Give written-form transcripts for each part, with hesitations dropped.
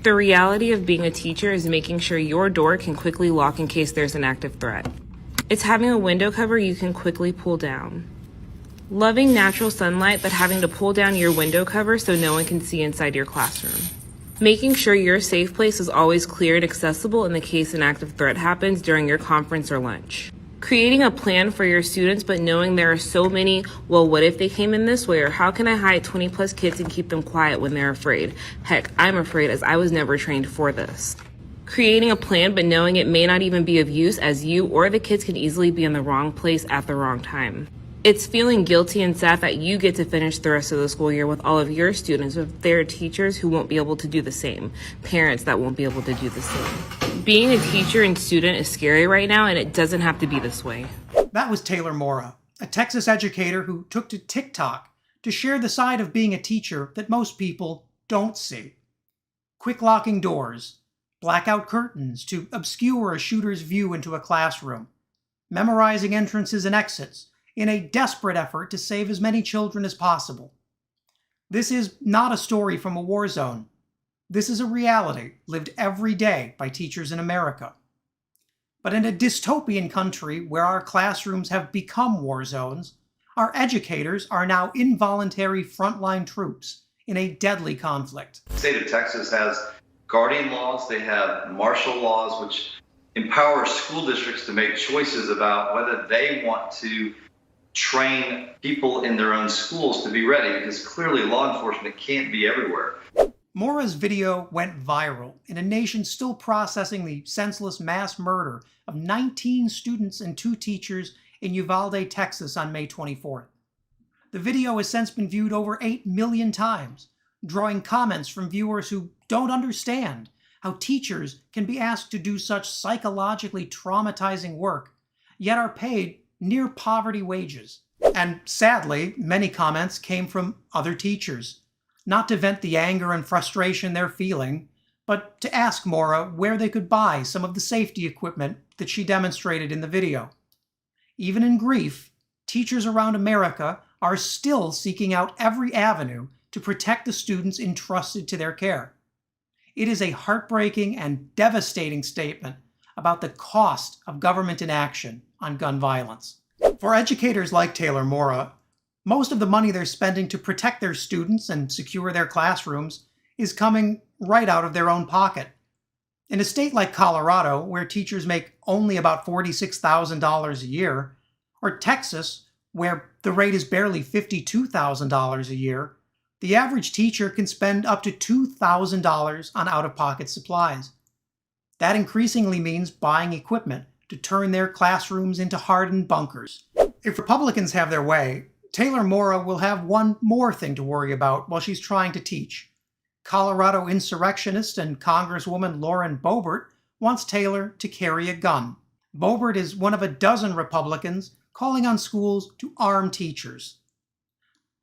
The reality of being a teacher is making sure your door can quickly lock in case there's an active threat. It's having a window cover you can quickly pull down. Loving natural sunlight but having to pull down your window cover so no one can see inside your classroom. Making sure your safe place is always clear and accessible in the case an active threat happens during your conference or lunch. Creating a plan for your students but knowing there are so many, well, what if they came in this way, or how can I hide 20 plus kids and keep them quiet when they're afraid? Heck, I'm afraid as I was never trained for this. Creating a plan but knowing it may not even be of use as you or the kids can easily be in the wrong place at the wrong time. It's feeling guilty and sad that you get to finish the rest of the school year with all of your students, but there are teachers who won't be able to do the same, parents that won't be able to do the same. Being a teacher and student is scary right now, and it doesn't have to be this way. That was Taylor Mora, a Texas educator who took to TikTok to share the side of being a teacher that most people don't see. Quick locking doors, blackout curtains to obscure a shooter's view into a classroom, memorizing entrances and exits, in a desperate effort to save as many children as possible. This is not a story from a war zone. This is a reality lived every day by teachers in America. But in a dystopian country where our classrooms have become war zones, our educators are now involuntary frontline troops in a deadly conflict. The state of Texas has guardian laws, they have martial laws, which empower school districts to make choices about whether they want to train people in their own schools to be ready, because clearly law enforcement can't be everywhere. Mora's video went viral in a nation still processing the senseless mass murder of 19 students and 2 teachers in Uvalde, Texas on May 24th. The video has since been viewed over 8 million times, drawing comments from viewers who don't understand how teachers can be asked to do such psychologically traumatizing work, yet are paid near poverty wages. And sadly, many comments came from other teachers, not to vent the anger and frustration they're feeling, but to ask Mora where they could buy some of the safety equipment that she demonstrated in the video. Even in grief, teachers around America are still seeking out every avenue to protect the students entrusted to their care. It is a heartbreaking and devastating statement about the cost of government inaction on gun violence. For educators like Taylor Mora, most of the money they're spending to protect their students and secure their classrooms is coming right out of their own pocket. In a state like Colorado, where teachers make only about $46,000 a year, or Texas, where the rate is barely $52,000 a year, the average teacher can spend up to $2,000 on out-of-pocket supplies. That increasingly means buying equipment to turn their classrooms into hardened bunkers. If Republicans have their way, Taylor Mora will have one more thing to worry about while she's trying to teach. Colorado insurrectionist and Congresswoman Lauren Boebert wants Taylor to carry a gun. Boebert is one of a dozen Republicans calling on schools to arm teachers.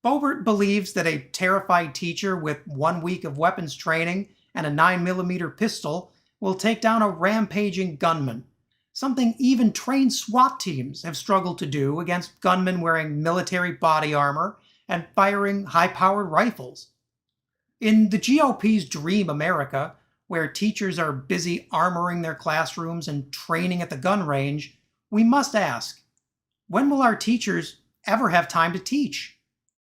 Boebert believes that a terrified teacher with 1 week of weapons training and a 9mm pistol will take down a rampaging gunman, something even trained SWAT teams have struggled to do against gunmen wearing military body armor and firing high-powered rifles. In the GOP's Dream America, where teachers are busy armoring their classrooms and training at the gun range, we must ask, when will our teachers ever have time to teach?